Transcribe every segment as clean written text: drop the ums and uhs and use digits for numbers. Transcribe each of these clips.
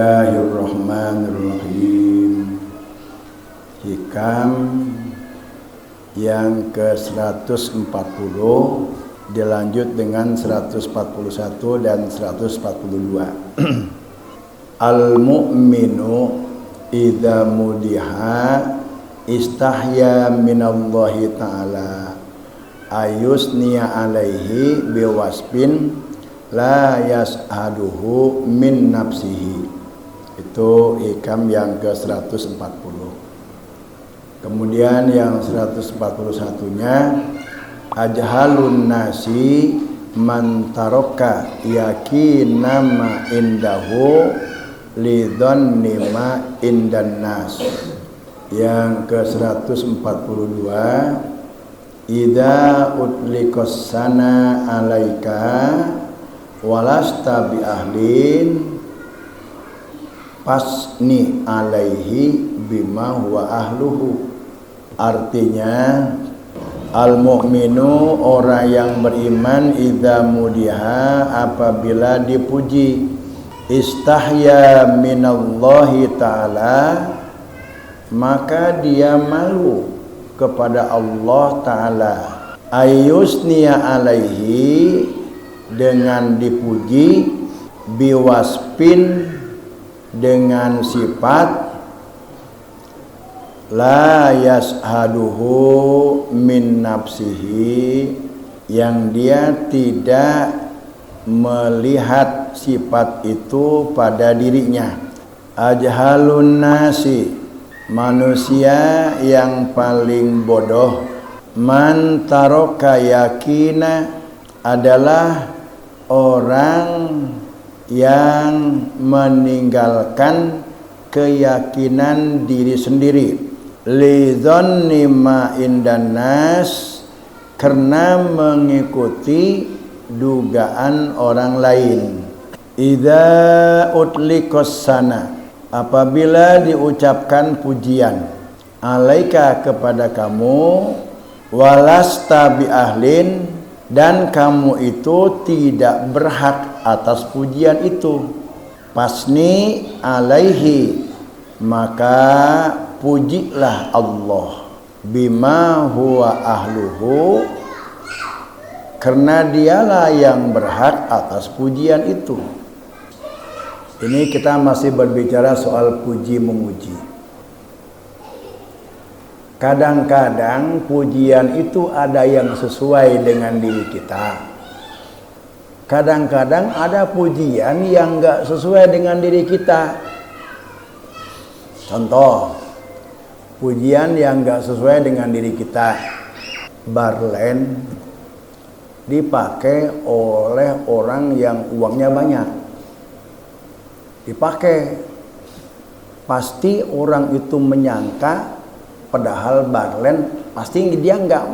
Bismillahirrahmanirrahim. Hikam yang ke-140 dilanjut dengan 141 dan 142. Al-mu'minu idza mudiha istahya minallahi ta'ala ayusniya alaihi biwasbin la yas'aduhu min nafsihi. Itu hikam yang ke-140. Kemudian yang 141-nya ajhalun nasi man taraka yakina ma indahu lidhanni ma indan nas. Yang ke-142 idza utliqas sana alaika walasta bi ahlin pasni alaihi bima huwa ahluhu. Artinya al-mu'minu orang yang beriman idza mudiha apabila dipuji istahya minallahi ta'ala maka dia malu kepada Allah ta'ala ayusniya alaihi dengan dipuji biwaspin dengan sifat la yashaduhu min nafsihi yang dia tidak melihat sifat itu pada dirinya. Ajhalun nasi manusia yang paling bodoh man taraka yakina adalah orang yang meninggalkan keyakinan diri sendiri lidhanni ma indan nas karena mengikuti dugaan orang lain. Idza utliqas sana apabila diucapkan pujian alaika kepada kamu walasta bi ahlin dan kamu itu tidak berhak atas pujian itu pasni alaihi maka pujilah Allah bima huwa ahluhu karena dialah yang berhak atas pujian itu. Ini kita masih berbicara soal puji memuji. Kadang-kadang pujian itu ada yang sesuai dengan diri kita. Kadang-kadang ada pujian yang enggak sesuai dengan diri kita. Contoh, pujian yang enggak sesuai dengan diri kita. Barlen dipakai oleh orang yang uangnya banyak. Dipakai. Pasti orang itu menyangka padahal barlen, pasti dia enggak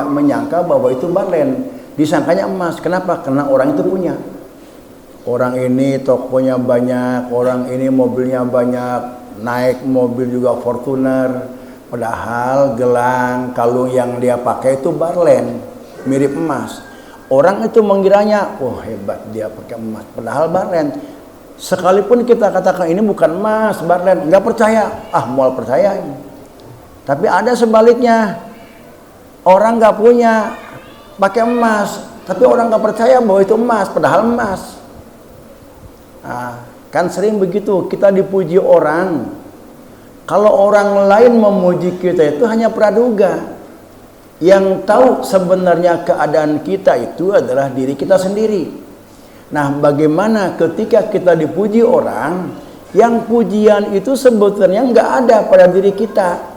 menyangka bahwa itu barlen. Disangkanya emas. Kenapa? Karena orang itu punya. Orang ini tokonya banyak, orang ini mobilnya banyak, naik mobil juga Fortuner. Padahal gelang, kalung yang dia pakai itu barlen, mirip emas. Orang itu mengiranya, oh hebat dia pakai emas, padahal barlen. Sekalipun kita katakan ini bukan emas, barlen, enggak percaya. Mual percaya ini. Tapi ada sebaliknya, orang nggak punya, pakai emas, tapi orang nggak percaya bahwa itu emas, padahal emas. Kan sering begitu, kita dipuji orang. Kalau orang lain memuji kita itu hanya praduga. Yang tahu sebenarnya keadaan kita itu adalah diri kita sendiri. Nah, bagaimana ketika kita dipuji orang, yang pujian itu sebetulnya nggak ada pada diri kita.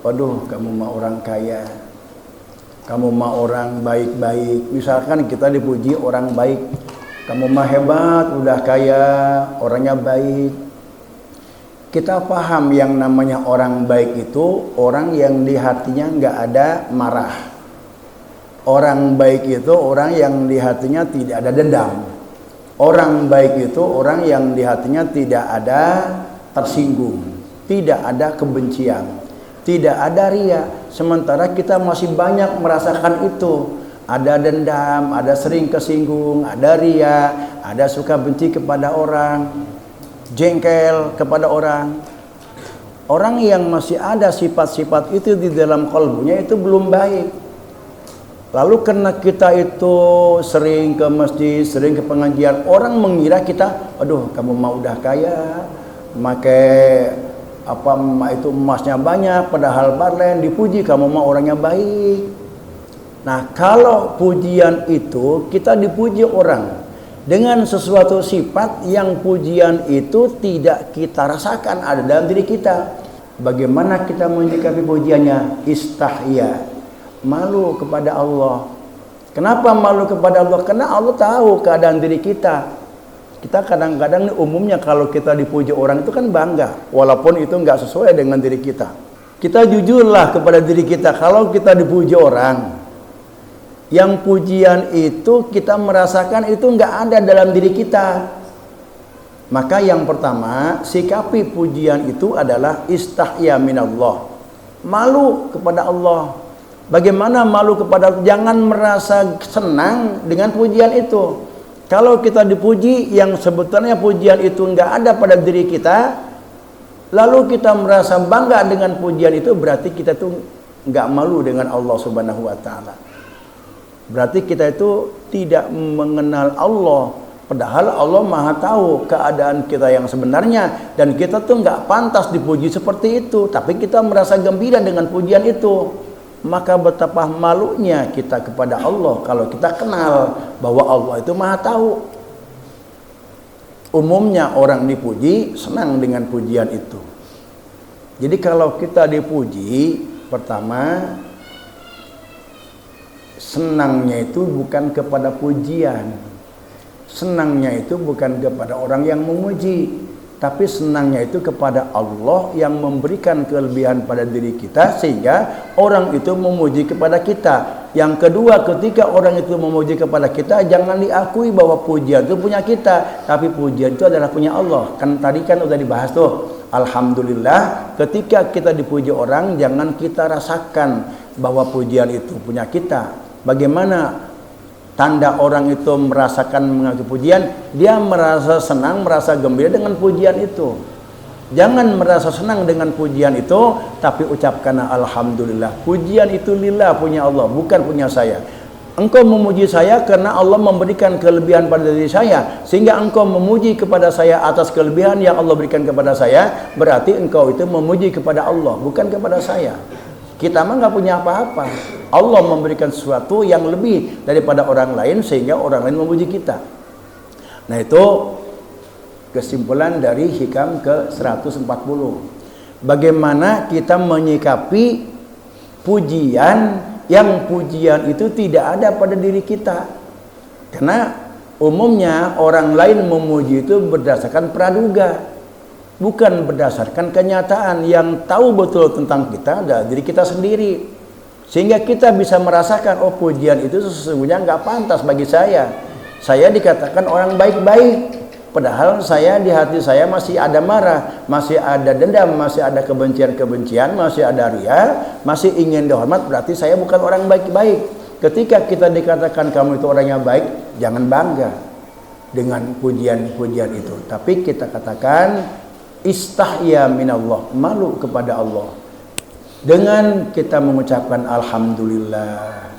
Waduh, kamu mah orang kaya, kamu mah orang baik-baik. Misalkan kita dipuji orang baik, kamu mah hebat, udah kaya, orangnya baik. Kita paham yang namanya orang baik itu orang yang di hatinya nggak ada marah. Orang baik itu orang yang di hatinya tidak ada dendam. Orang baik itu orang yang di hatinya tidak ada tersinggung, tidak ada kebencian, tidak ada ria. Sementara kita masih banyak merasakan itu. Ada dendam, ada sering kesinggung, ada ria, ada suka benci kepada orang. jengkel kepada orang. Orang yang masih ada sifat-sifat itu di dalam kalbunya itu belum baik. Lalu karena kita itu sering ke masjid, sering ke pengajian, orang mengira kita, aduh kamu mau udah kaya, pakai apa itu emasnya banyak, padahal barlen, dipuji kamu mau orangnya baik. Nah, kalau pujian itu kita dipuji orang dengan sesuatu sifat yang pujian itu tidak kita rasakan ada dalam diri kita. Bagaimana kita menyikapi pujiannya? Istahya, malu kepada Allah. Kenapa malu kepada Allah? Karena Allah tahu keadaan diri kita. Kita kadang-kadang umumnya kalau kita dipuji orang itu kan bangga, walaupun itu nggak sesuai dengan diri kita. Kita jujurlah kepada diri kita. Kalau kita dipuji orang, yang pujian itu kita merasakan itu nggak ada dalam diri kita. Maka yang pertama, sikapi pujian itu adalah istahya minallah, malu kepada Allah. Bagaimana malu kepada Allah? Jangan merasa senang dengan pujian itu. Kalau kita dipuji yang sebetulnya pujian itu nggak ada pada diri kita, lalu kita merasa bangga dengan pujian itu, berarti kita itu nggak malu dengan Allah Subhanahu wa Ta'ala. Berarti kita itu tidak mengenal Allah, padahal Allah Maha tahu keadaan kita yang sebenarnya, dan kita tuh nggak pantas dipuji seperti itu, tapi kita merasa gembira dengan pujian itu. Maka betapa malunya kita kepada Allah kalau kita kenal bahwa Allah itu Maha tahu. Umumnya orang dipuji senang dengan pujian itu. Jadi kalau kita dipuji, pertama, senangnya itu bukan kepada pujian, senangnya itu bukan kepada orang yang memuji, tapi senangnya itu kepada Allah yang memberikan kelebihan pada diri kita sehingga orang itu memuji kepada kita. Yang kedua, ketika orang itu memuji kepada kita, jangan diakui bahwa pujian itu punya kita, tapi pujian itu adalah punya Allah. Kan tadi kan udah dibahas tuh, alhamdulillah. Ketika kita dipuji orang, jangan kita rasakan bahwa pujian itu punya kita. Bagaimana tanda orang itu merasakan mengaku pujian? Dia merasa senang, merasa gembira dengan pujian itu. Jangan merasa senang dengan pujian itu, tapi ucapkan alhamdulillah. Pujian itu lillah, punya Allah, bukan punya saya. Engkau memuji saya karena Allah memberikan kelebihan pada diri saya, sehingga engkau memuji kepada saya atas kelebihan yang Allah berikan kepada saya. Berarti engkau itu memuji kepada Allah, bukan kepada saya. Kita mah nggak punya apa-apa. Allah memberikan sesuatu yang lebih daripada orang lain sehingga orang lain memuji kita. Nah, itu kesimpulan dari hikam ke-140. Bagaimana kita menyikapi pujian yang pujian itu tidak ada pada diri kita. Karena umumnya orang lain memuji itu berdasarkan praduga, bukan berdasarkan kenyataan. Yang tahu betul tentang kita adalah diri kita sendiri, sehingga kita bisa merasakan, oh pujian itu sesungguhnya nggak pantas bagi saya. Saya dikatakan orang baik-baik, padahal saya di hati saya masih ada marah, masih ada dendam, masih ada kebencian-kebencian, masih ada ria, masih ingin dihormat. Berarti saya bukan orang baik-baik. Ketika kita dikatakan kamu itu orang yang baik, jangan bangga dengan pujian-pujian itu, tapi kita katakan istahya minallah, malu kepada Allah, dengan kita mengucapkan alhamdulillah,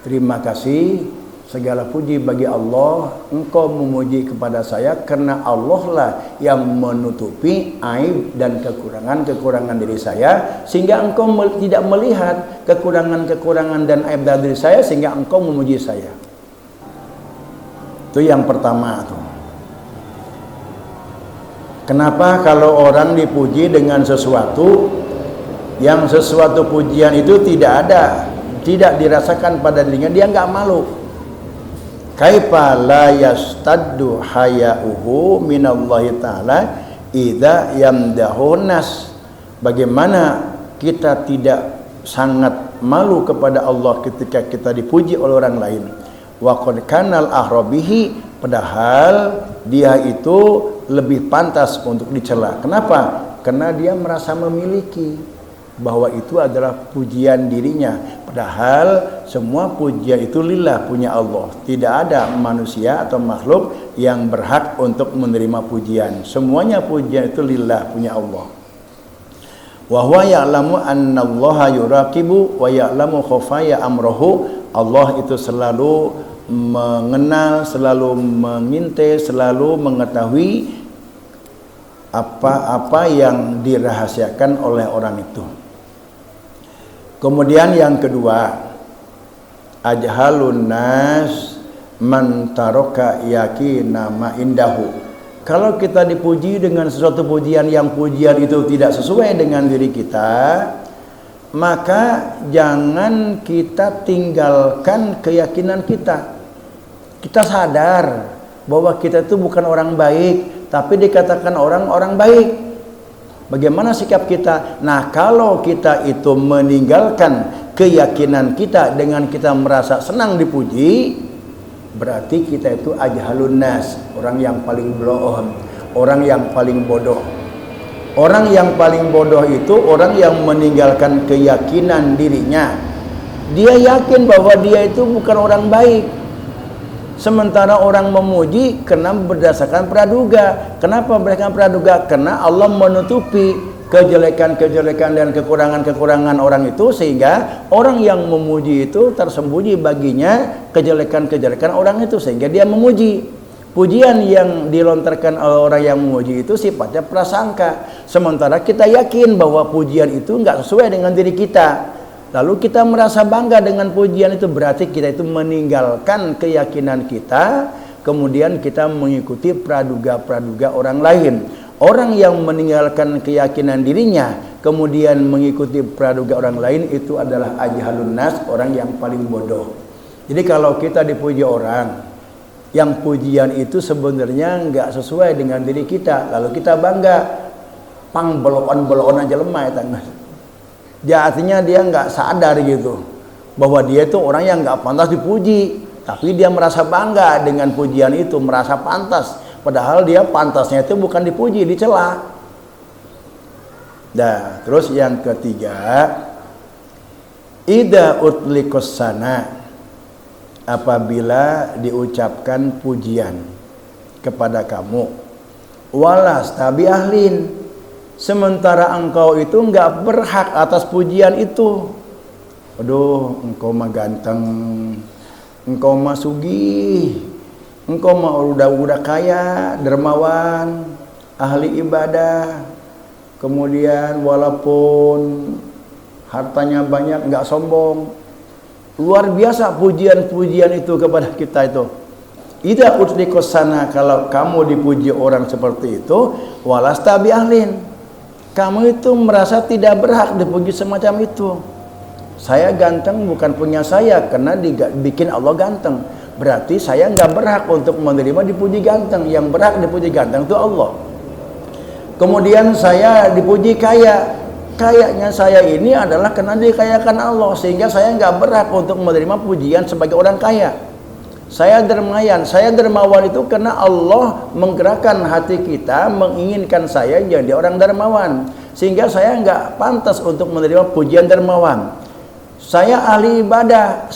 terima kasih, segala puji bagi Allah, engkau memuji kepada saya karena Allah lah yang menutupi aib dan kekurangan-kekurangan diri saya, sehingga engkau tidak melihat kekurangan-kekurangan dan aib dari diri saya, sehingga engkau memuji saya. Itu yang pertama tuh. Kenapa kalau orang dipuji dengan sesuatu yang sesuatu pujian itu tidak ada, tidak dirasakan pada dirinya, dia nggak malu. Kaifa la yastaddu haya'uhu minallahi ta'ala idza yamdahu nas. Bagaimana kita tidak sangat malu kepada Allah ketika kita dipuji oleh orang lain. Wa qad kanal ahrabihi, padahal dia itu lebih pantas untuk dicela. Kenapa? Karena dia merasa memiliki, bahwa itu adalah pujian dirinya, padahal semua pujian itu lillah, punya Allah. Tidak ada manusia atau makhluk yang berhak untuk menerima pujian. Semuanya pujian itu lillah, punya Allah. Wa huwa ya'lamu annallaha yuraqibu wa ya'lamu khafaya amrohu. Allah itu selalu mengenal, selalu mengintai, selalu mengetahui apa-apa yang dirahasiakan oleh orang itu. Kemudian yang kedua, ajhalun nas man taraka yakina ma indahu. Kalau kita dipuji dengan sesuatu pujian yang pujian itu tidak sesuai dengan diri kita, maka jangan kita tinggalkan keyakinan kita. Kita sadar bahwa kita itu bukan orang baik, tapi dikatakan orang baik. Bagaimana sikap kita? Nah, kalau kita itu meninggalkan keyakinan kita dengan kita merasa senang dipuji, berarti kita itu ajhalun nas, orang yang paling bodoh, orang yang paling bodoh. Orang yang paling bodoh itu orang yang meninggalkan keyakinan dirinya. Dia yakin bahwa dia itu bukan orang baik. Sementara orang memuji karena berdasarkan praduga. Kenapa mereka praduga? Karena Allah menutupi kejelekan-kejelekan dan kekurangan-kekurangan orang itu, sehingga orang yang memuji itu tersembunyi baginya kejelekan-kejelekan orang itu, sehingga dia memuji. Pujian yang dilontarkan oleh orang yang memuji itu sifatnya prasangka. Sementara kita yakin bahwa pujian itu enggak sesuai dengan diri kita. Lalu kita merasa bangga dengan pujian itu, berarti kita itu meninggalkan keyakinan kita, kemudian kita mengikuti praduga-praduga orang lain. Orang yang meninggalkan keyakinan dirinya, kemudian mengikuti praduga orang lain, itu adalah ajhalun nas, orang yang paling bodoh. Jadi kalau kita dipuji orang, yang pujian itu sebenarnya enggak sesuai dengan diri kita, lalu kita bangga, pang belon-belon aja lemah ya tangga. Ya, artinya dia nggak sadar gitu bahwa dia itu orang yang nggak pantas dipuji, tapi dia merasa bangga dengan pujian itu, merasa pantas, padahal dia pantasnya itu bukan dipuji, dicela. Nah, terus yang ketiga, idza utliqas sana, apabila diucapkan pujian kepada kamu, walas tabi ahlin, sementara engkau itu enggak berhak atas pujian itu. Aduh, engkau mah ganteng, engkau mah sugih, engkau mah udah kaya, dermawan, ahli ibadah, kemudian walaupun hartanya banyak enggak sombong. Luar biasa pujian-pujian itu kepada kita itu. Idza utliqas sana, kalau kamu dipuji orang seperti itu, walasta bi ahlin, kamu itu merasa tidak berhak dipuji semacam itu. Saya ganteng bukan punya saya, karena dibikin Allah ganteng. Berarti saya nggak berhak untuk menerima dipuji ganteng. Yang berhak dipuji ganteng itu Allah. Kemudian saya dipuji kaya. Kayaknya saya ini adalah karena dikayakan Allah, sehingga saya nggak berhak untuk menerima pujian sebagai orang kaya. Saya dermawan itu karena Allah menggerakkan hati kita, menginginkan saya jadi orang dermawan, sehingga saya nggak pantas untuk menerima pujian dermawan. Saya ahli ibadah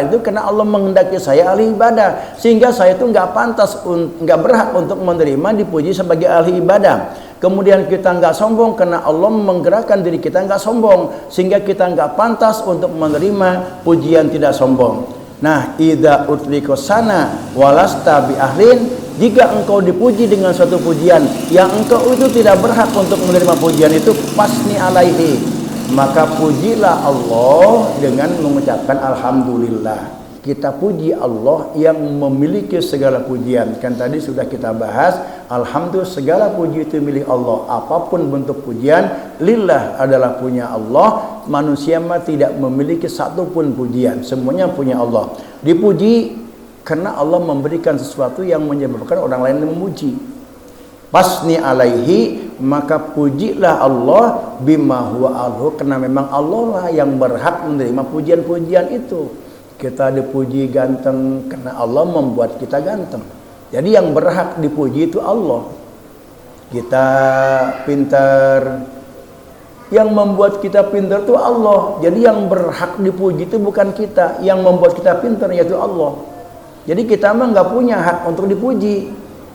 itu karena Allah menghendaki saya ahli ibadah, sehingga saya itu nggak pantas, nggak berhak untuk menerima dipuji sebagai ahli ibadah. Kemudian kita nggak sombong karena Allah menggerakkan diri kita nggak sombong, sehingga kita nggak pantas untuk menerima pujian tidak sombong. Nah, idza utliqas sana walasta bi ahlin, jika engkau dipuji dengan suatu pujian yang engkau itu tidak berhak untuk menerima pujian itu, fasni alaihi, maka pujilah Allah dengan mengucapkan alhamdulillah. Kita puji Allah yang memiliki segala pujian. Kan tadi sudah kita bahas, alhamdulillah segala puji itu milik Allah. Apapun bentuk pujian, lillah adalah punya Allah. Manusia mah tidak memiliki satu pun pujian, semuanya punya Allah. Dipuji karena Allah memberikan sesuatu yang menyebabkan orang lain memuji. Fasni alaihi, maka pujilah Allah bima huwa alhu, karena memang Allah lah yang berhak menerima pujian-pujian itu. Kita dipuji ganteng karena Allah membuat kita ganteng. Jadi yang berhak dipuji itu Allah. Kita pintar, Yang membuat kita pintar itu Allah. Jadi yang berhak dipuji itu bukan kita. Yang membuat kita pintar yaitu Allah. Jadi kita mah nggak punya hak untuk dipuji.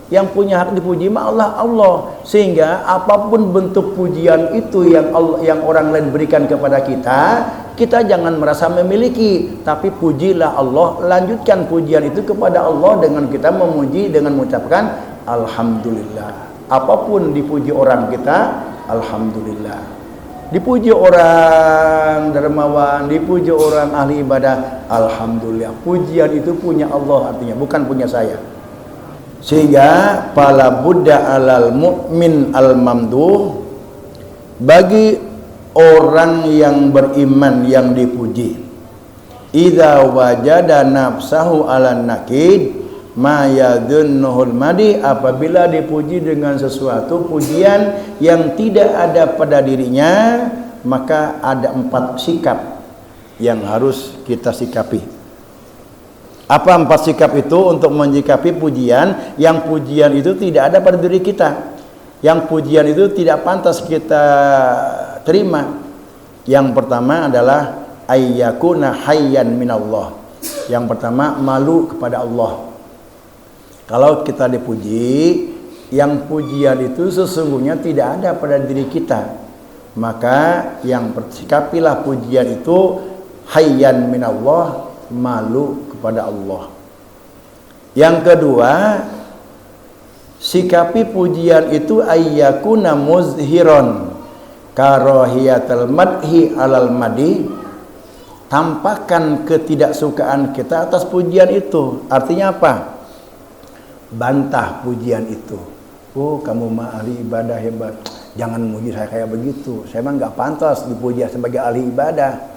Yang punya hak dipuji mah Allah. Sehingga apapun bentuk pujian itu yang orang lain berikan kepada kita jangan merasa memiliki, tapi pujilah Allah. Lanjutkan pujian itu kepada Allah dengan kita memuji dengan mengucapkan alhamdulillah. Apapun dipuji orang kita, alhamdulillah. Dipuji orang dermawan, dipuji orang ahli ibadah, alhamdulillah. Pujian itu punya Allah artinya, bukan punya saya. Sehingga pala buddha alal mu'min al mamduh, bagi orang yang beriman yang dipuji, idza wajada nafsahu alan nakid ma yadhunnuhul madi, apabila dipuji dengan sesuatu pujian yang tidak ada pada dirinya, maka ada 4 sikap yang harus kita sikapi. Apa 4 sikap itu untuk menyikapi pujian yang pujian itu tidak ada pada diri kita, yang pujian itu tidak pantas kita terima? Yang pertama adalah ayyakuna hayyan minallah. Yang pertama, malu kepada Allah. Kalau kita dipuji, yang pujian itu sesungguhnya tidak ada pada diri kita, maka yang sikapilah pujian itu hayyan minallah, malu kepada Allah. Yang kedua, sikapi pujian itu ayyakuna muzhiron karahiyatal madhi alal madi, tampakkan ketidaksukaan kita atas pujian itu. Artinya apa? Bantah pujian itu. Oh, kamu mah ahli ibadah hebat, jangan muji saya kayak begitu, saya mah nggak pantas dipuji sebagai ahli ibadah.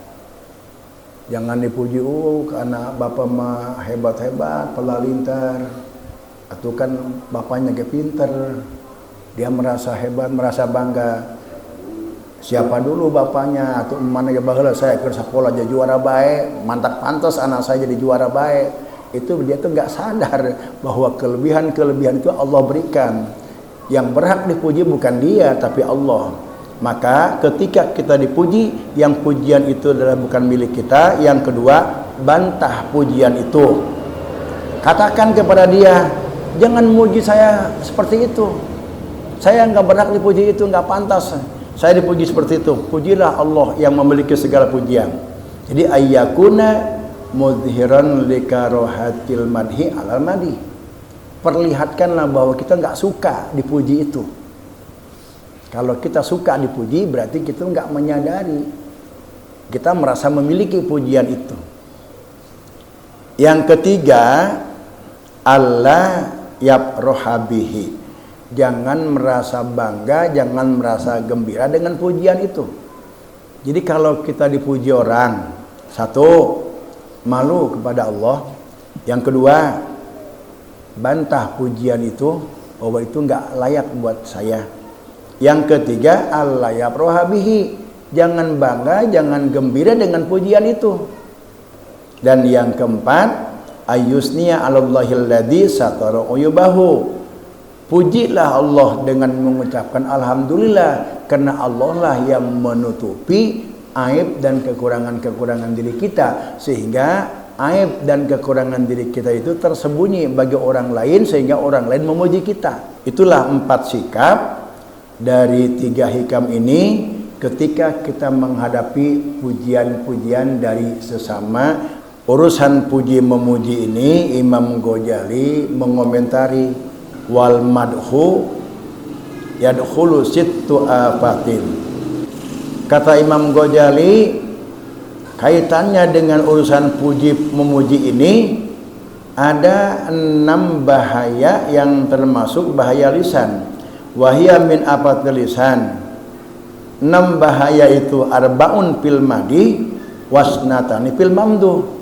Jangan dipuji, oh karena bapak mah hebat-hebat, pelalintar, atau kan bapaknya kayak pinter, dia merasa hebat, merasa bangga. Siapa dulu bapaknya atau mana ya, baheula saya keur sekolah jadi juara baik, mantap pantas anak saya jadi juara baik. Itu dia tuh nggak sadar bahwa kelebihan-kelebihan itu Allah berikan. Yang berhak dipuji bukan dia tapi Allah. Maka ketika kita dipuji, yang pujian itu adalah bukan milik kita. Yang kedua, bantah pujian itu. Katakan kepada dia, jangan muji saya seperti itu, saya nggak berhak dipuji itu, nggak pantas saya dipuji seperti itu. Pujilah Allah yang memiliki segala pujian. Jadi ayyakuna mudhiran likarohatil madhi alal madhi, perlihatkanlah bahwa kita nggak suka dipuji itu. Kalau kita suka dipuji, berarti kita nggak menyadari kita merasa memiliki pujian itu. Yang ketiga, Allah yafrohabihi, jangan merasa bangga, jangan merasa gembira dengan pujian itu. Jadi kalau kita dipuji orang, satu, malu kepada Allah. Yang kedua, bantah pujian itu bahwa itu enggak layak buat saya. Yang ketiga, Allah yafrohabihi, jangan bangga, jangan gembira dengan pujian itu. Dan yang keempat, ayyusniya 'alallahil ladzi satara uyubahu, pujilah Allah dengan mengucapkan alhamdulillah, karena Allah lah yang menutupi aib dan kekurangan-kekurangan diri kita, sehingga aib dan kekurangan diri kita itu tersembunyi bagi orang lain, sehingga orang lain memuji kita. Itulah 4 sikap dari 3 hikam ini ketika kita menghadapi pujian-pujian dari sesama. Urusan puji memuji ini Imam Ghazali mengomentari, wal madhu yadkhulu sittu afatin. Kata Imam Ghazali, kaitannya dengan urusan puji memuji ini ada 6 bahaya yang termasuk bahaya lisan. Wahia min afatil lisan. 6 bahaya itu arbaun fil madi wasnatani fil mamduh.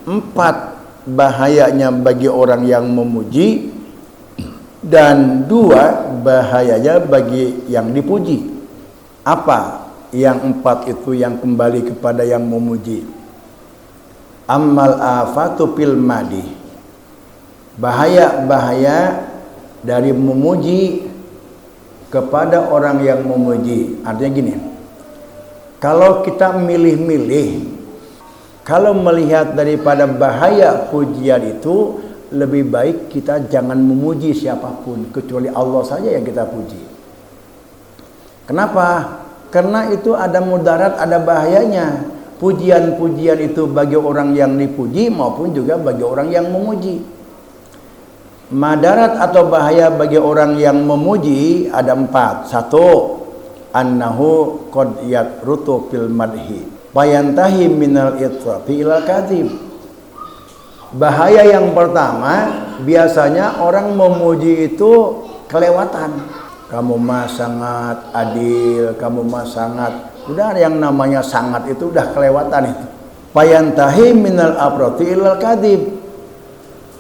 4 bahayanya bagi orang yang memuji dan 2 bahayanya bagi yang dipuji. Apa yang 4 itu yang kembali kepada yang memuji? Ammal afatu fil madi, bahaya-bahaya dari memuji kepada orang yang memuji. Artinya gini, Kalau kita milih-milih, kalau melihat daripada bahaya pujian itu, lebih baik kita jangan memuji siapapun kecuali Allah saja yang kita puji. Kenapa? Karena itu ada mudarat, ada bahayanya. Pujian-pujian itu bagi orang yang dipuji maupun juga bagi orang yang memuji. Madarat atau bahaya bagi orang yang memuji ada 4. 1, annahu qad yatrutu fil madhi fayantahi minal itrafi ilal kadhib. Bahaya yang pertama, biasanya orang memuji itu kelewatan. Kamu mah sangat adil, kamu mah sangat, udah yang namanya sangat itu udah kelewatan itu. Fayantahi minal afrati ilal kadhib.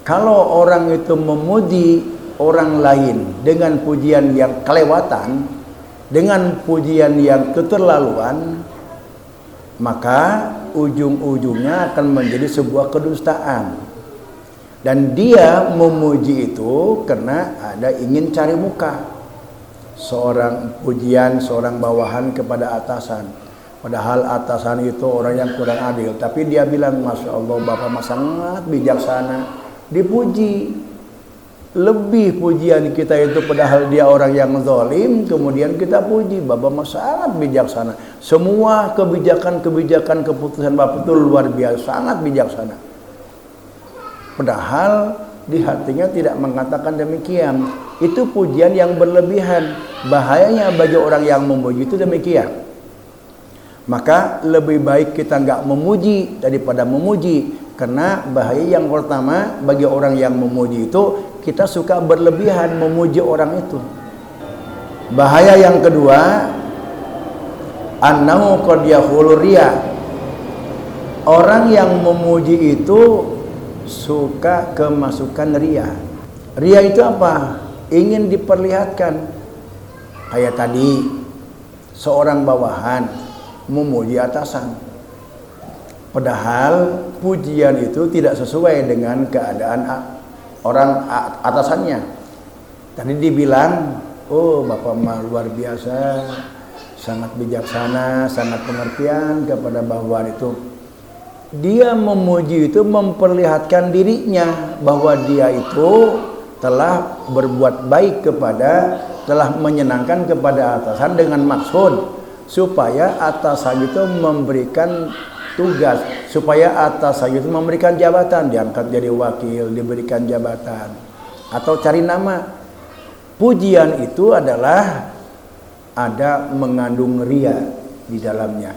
Kalau orang itu memuji orang lain dengan pujian yang kelewatan, dengan pujian yang keterlaluan, maka ujung-ujungnya akan menjadi sebuah kedustaan. Dan dia memuji itu karena ada ingin cari muka. Seorang pujian, seorang bawahan kepada atasan, padahal atasan itu orang yang kurang adil, tapi dia bilang, Masya Allah Bapak mah sangat bijaksana. Dipuji, lebih pujian kita itu padahal dia orang yang zalim, kemudian kita puji, Bapak mah sangat bijaksana. Semua kebijakan-kebijakan keputusan Bapak itu luar biasa, sangat bijaksana. Padahal di hatinya tidak mengatakan demikian. Itu pujian yang berlebihan. Bahayanya bagi orang yang memuji itu demikian. Maka lebih baik kita nggak memuji daripada memuji. Karena bahaya yang pertama bagi orang yang memuji itu, kita suka berlebihan memuji orang itu. Bahaya yang kedua, annahu qad yahulu riya. Orang yang memuji itu suka kemasukan ria. Ria itu apa? Ingin diperlihatkan. Kayak tadi seorang bawahan memuji atasan, padahal pujian itu tidak sesuai dengan keadaan orang atasannya. Tadi dibilang, oh Bapak mah luar biasa, sangat bijaksana, sangat pengertian kepada bawahan itu. Dia memuji itu memperlihatkan dirinya bahwa dia itu telah berbuat baik kepada, telah menyenangkan kepada atasan dengan maksud supaya atasan itu memberikan tugas, supaya atasan itu memberikan jabatan, diangkat jadi wakil, diberikan jabatan atau cari nama. Pujian itu adalah ada mengandung ria di dalamnya.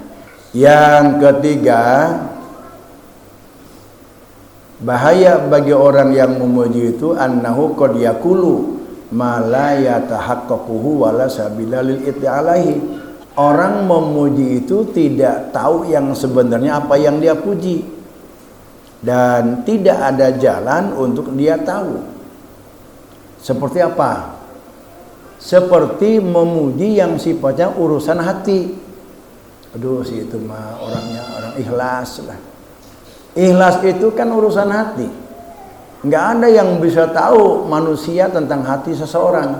Yang ketiga, bahaya bagi orang yang memuji itu annahu qad yaqulu ma la yatahaqqaquhu wala sabila lil itti'alahi. Orang memuji itu tidak tahu yang sebenarnya apa yang dia puji, dan tidak ada jalan untuk dia tahu. Seperti apa? Seperti memuji yang sifatnya urusan hati. Aduh, si itu mah orangnya orang ikhlas lah. Ikhlas itu kan urusan hati. Nggak ada yang bisa tahu manusia tentang hati seseorang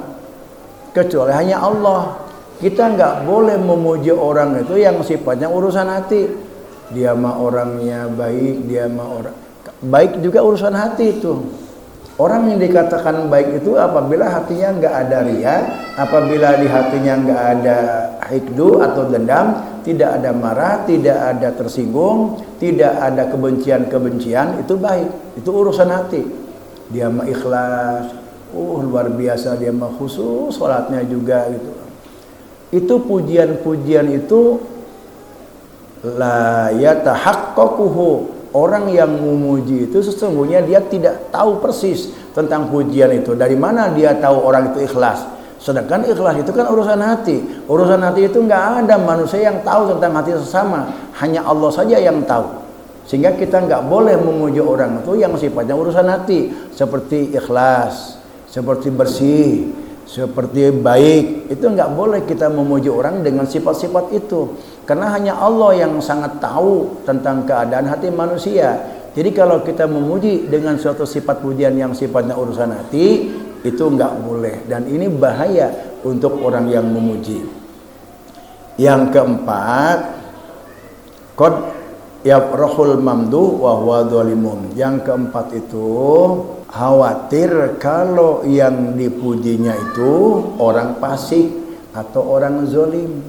kecuali hanya Allah. Kita nggak boleh memuji orang itu yang sifatnya urusan hati. Dia mah orangnya baik, dia mah orang baik juga urusan hati itu. Orang yang dikatakan baik itu apabila hatinya nggak ada ria, apabila di hatinya nggak ada hikdu atau dendam, tidak ada marah, tidak ada tersinggung, tidak ada kebencian-kebencian, itu baik. Itu urusan hati. Dia mah ikhlas, luar biasa, dia mah khusus sholatnya juga gitu. Itu pujian-pujian itu la yatahaqqaquhu. Orang yang memuji itu sesungguhnya dia tidak tahu persis tentang pujian itu. Dari mana dia tahu orang itu ikhlas? Sedangkan ikhlas itu kan urusan hati. Urusan hati itu nggak ada manusia yang tahu tentang hati sesama. Hanya Allah saja yang tahu. Sehingga kita nggak boleh memuji orang itu yang sifatnya urusan hati. Seperti ikhlas, seperti bersih, seperti baik. Itu nggak boleh kita memuji orang dengan sifat-sifat itu. Karena hanya Allah yang sangat tahu tentang keadaan hati manusia. Jadi kalau kita memuji dengan suatu sifat pujian yang sifatnya urusan hati, itu nggak boleh. Dan ini bahaya untuk orang yang memuji. Yang keempat, Qad yabrahul mamdu wa huwa dhalimun. Yang keempat itu khawatir kalau yang dipujinya itu orang fasik atau orang zalim.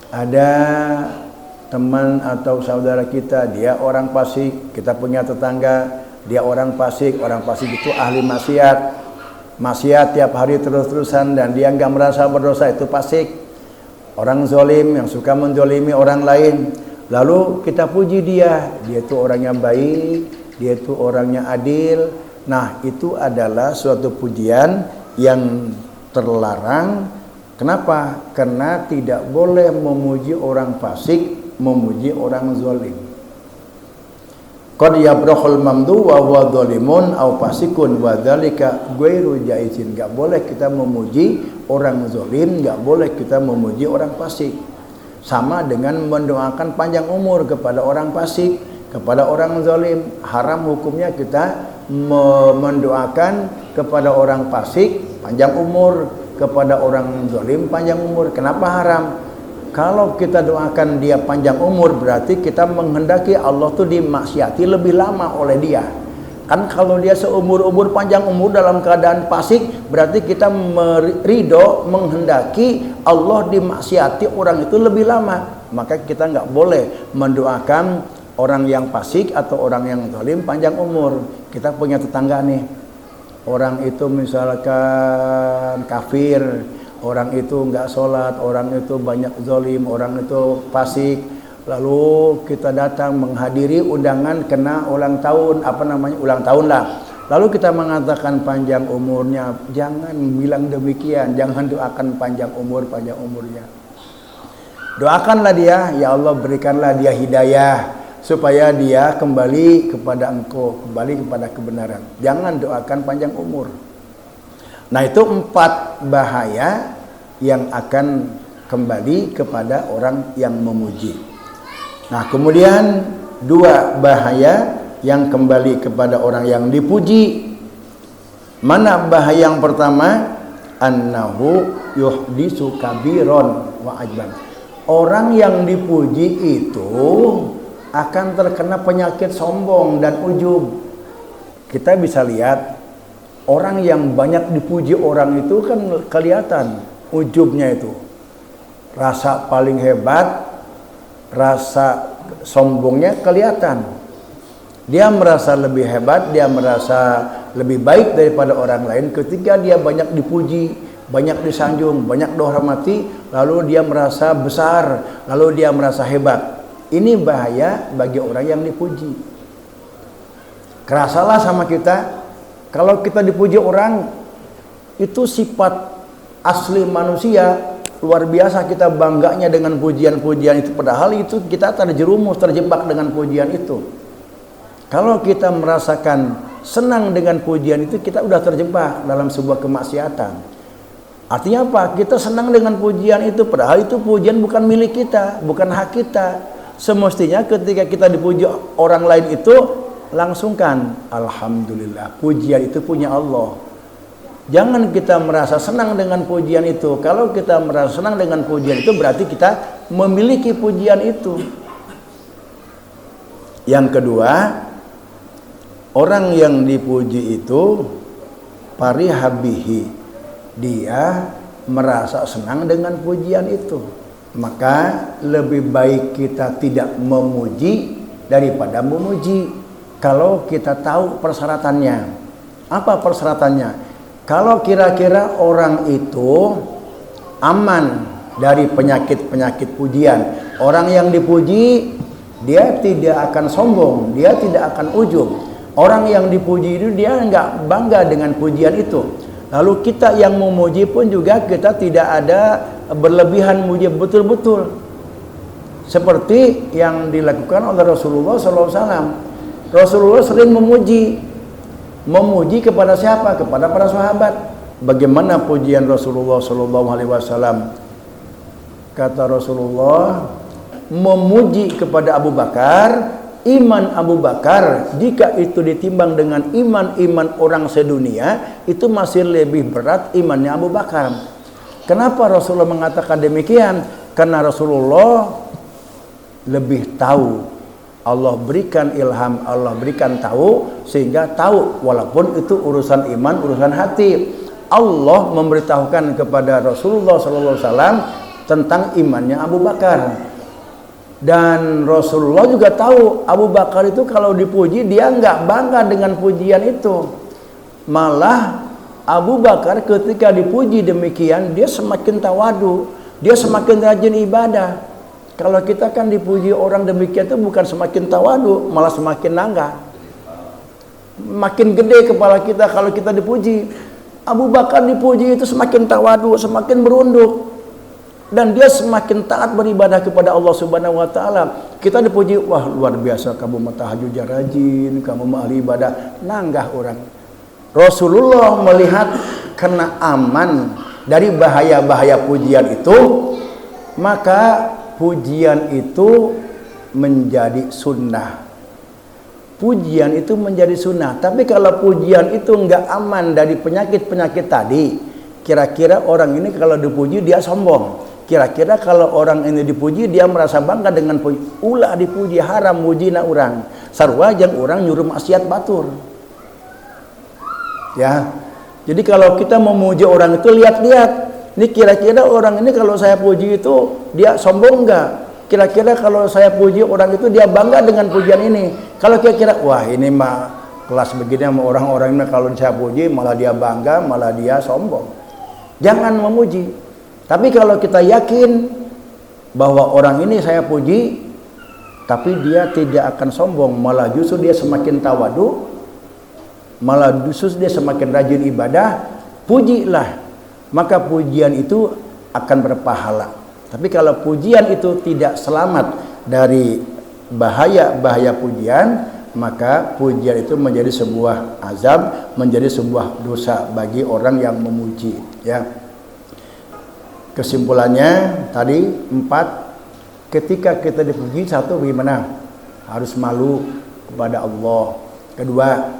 Ada teman atau saudara kita, dia orang fasik, kita punya tetangga, dia orang fasik itu ahli maksiat tiap hari terus-terusan dan dia nggak merasa berdosa, itu fasik. Orang zalim yang suka menzalimi orang lain, lalu kita puji dia itu orangnya baik, dia itu orangnya adil. Nah, itu adalah suatu pujian yang terlarang. Kenapa? Karena tidak boleh memuji orang fasik, memuji orang zalim. Qad yabrahul mamdu wa huwa dhalimun aw fasikun wa dzalika ghairu jaizin. Enggak boleh kita memuji orang zalim, enggak boleh kita memuji orang fasik. Sama dengan mendoakan panjang umur kepada orang fasik, kepada orang zalim. Haram hukumnya kita mendoakan kepada orang fasik panjang umur, kepada orang zalim panjang umur. Kenapa haram? Kalau kita doakan dia panjang umur, berarti kita menghendaki Allah tuh dimaksiati lebih lama oleh dia. Kan kalau dia seumur-umur panjang umur dalam keadaan fasik, berarti kita ridho menghendaki Allah dimaksiati orang itu lebih lama. Maka kita nggak boleh mendoakan orang yang fasik atau orang yang zalim panjang umur. Kita punya tetangga nih, orang itu misalkan kafir, orang itu nggak sholat, orang itu banyak zalim, orang itu fasik. Lalu kita datang menghadiri undangan kena ulang tahun, ulang tahun lah. Lalu kita mengatakan panjang umurnya. Jangan bilang demikian, jangan doakan panjang umurnya. Doakanlah dia, ya Allah berikanlah dia hidayah supaya dia kembali kepada Engkau, kembali kepada kebenaran. Jangan doakan panjang umur. Nah, itu 4 bahaya yang akan kembali kepada orang yang memuji. Nah, kemudian 2 bahaya yang kembali kepada orang yang dipuji. Mana bahaya yang pertama? Annahu yuhdisu kabiron wa ajban. Orang yang dipuji itu akan terkena penyakit sombong dan ujub. Kita bisa lihat orang yang banyak dipuji orang itu kan kelihatan ujubnya itu. Rasa paling hebat, rasa sombongnya kelihatan. Dia merasa lebih hebat, dia merasa lebih baik daripada orang lain ketika dia banyak dipuji, banyak disanjung, banyak dihormati, lalu dia merasa besar, lalu dia merasa hebat. Ini bahaya bagi orang yang dipuji. Kerasalah sama kita, kalau kita dipuji orang, itu sifat asli manusia. Luar biasa kita bangganya dengan pujian-pujian itu. Padahal itu kita terjerumus, terjebak dengan pujian itu. Kalau kita merasakan senang dengan pujian itu, kita udah terjebak dalam sebuah kemaksiatan. Artinya apa? Kita senang dengan pujian itu, padahal itu pujian bukan milik kita, bukan hak kita. Semestinya ketika kita dipuji orang lain itu, langsungkan alhamdulillah, pujian itu punya Allah. Jangan kita merasa senang dengan pujian itu. Kalau kita merasa senang dengan pujian itu, berarti kita memiliki pujian itu. Yang kedua, orang yang dipuji itu parihabihi, dia merasa senang dengan pujian itu. Maka lebih baik kita tidak memuji daripada memuji. Kalau kita tahu persyaratannya. Apa persyaratannya? Kalau kira-kira orang itu aman dari penyakit-penyakit pujian, orang yang dipuji dia tidak akan sombong, dia tidak akan ujub. Orang yang dipuji itu dia enggak bangga dengan pujian itu. Lalu kita yang memuji pun juga kita tidak ada berlebihan muji betul-betul. Seperti yang dilakukan oleh Rasulullah SAW. Rasulullah sering memuji kepada siapa? Kepada para sahabat. Bagaimana pujian Rasulullah SAW? Kata Rasulullah, memuji kepada Abu Bakar, iman Abu Bakar jika itu ditimbang dengan iman-iman orang sedunia, itu masih lebih berat imannya Abu Bakar. Kenapa Rasulullah mengatakan demikian? Karena Rasulullah lebih tahu Allah berikan ilham, Allah berikan tahu, sehingga tahu walaupun itu urusan iman, urusan hati. Allah memberitahukan kepada Rasulullah SAW tentang imannya Abu Bakar. Dan Rasulullah juga tahu Abu Bakar itu kalau dipuji dia nggak bangga dengan pujian itu. Malah Abu Bakar ketika dipuji demikian dia semakin tawadu, dia semakin rajin ibadah. Kalau kita kan dipuji orang demikian itu bukan semakin tawadu, malah semakin nangga. Makin gede kepala kita kalau kita dipuji. Abu Bakar dipuji itu semakin tawadu, semakin berunduk. Dan dia semakin taat beribadah kepada Allah Subhanahu wa taala. Kita dipuji, wah luar biasa kamu mah tahajud rajin, kamu mah ahli ibadah, nanggah orang. Rasulullah melihat kena aman dari bahaya-bahaya pujian itu, maka pujian itu menjadi sunnah. Pujian itu menjadi sunnah. Tapi kalau pujian itu enggak aman dari penyakit-penyakit tadi, kira-kira orang ini kalau dipuji dia sombong. Kira-kira kalau orang ini dipuji dia merasa bangga dengan puji. Ulah dipuji haram mujina orang. Sarua jeung orang nyuruh maksiat batur. Ya. Jadi kalau kita memuji orang itu lihat-lihat. Ini kira-kira orang ini kalau saya puji itu dia sombong enggak? Kira-kira kalau saya puji orang itu dia bangga dengan pujian ini. Kalau kira-kira wah ini mah kelas begini sama orang-orang ini kalau saya puji malah dia bangga, malah dia sombong. Jangan memuji. Tapi kalau kita yakin bahwa orang ini saya puji, tapi dia tidak akan sombong, malah justru dia semakin tawadu, malah justru dia semakin rajin ibadah, pujilah. Maka pujian itu akan berpahala. Tapi kalau pujian itu tidak selamat dari bahaya-bahaya pujian, maka pujian itu menjadi sebuah azab, menjadi sebuah dosa bagi orang yang memuji. Ya. Kesimpulannya tadi 4, ketika kita dipuji, 1 bagaimana? Harus malu kepada Allah. Kedua,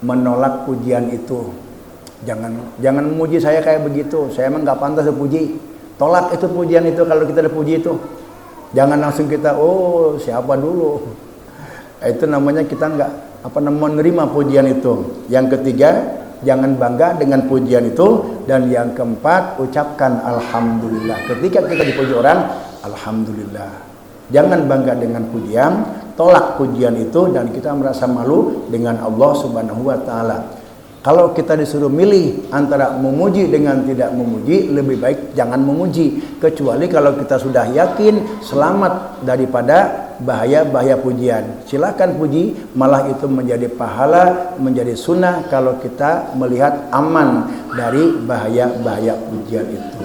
menolak pujian itu. Jangan memuji saya kayak begitu. Saya emang nggak pantas dipuji. Tolak itu pujian itu kalau kita dipuji itu. Jangan langsung kita siapa dulu. Itu namanya kita nggak menerima pujian itu. Yang ketiga, jangan bangga dengan pujian itu. Dan yang keempat, ucapkan alhamdulillah. Ketika kita dipuji orang, alhamdulillah. Jangan bangga dengan pujian, tolak pujian itu dan kita merasa malu dengan Allah Subhanahu wa taala. Kalau kita disuruh milih antara memuji dengan tidak memuji, lebih baik jangan memuji. Kecuali kalau kita sudah yakin selamat daripada bahaya-bahaya pujian. Silakan puji, malah itu menjadi pahala, menjadi sunnah kalau kita melihat aman dari bahaya-bahaya pujian itu.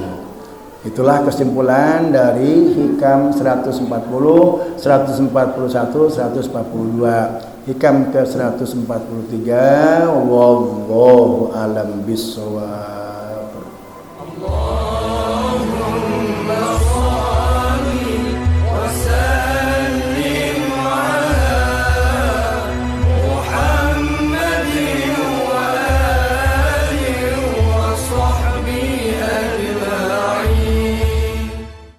Itulah kesimpulan dari Hikam 140, 141, 142. Hikam ke 143. Wallahu a'lam bishawab.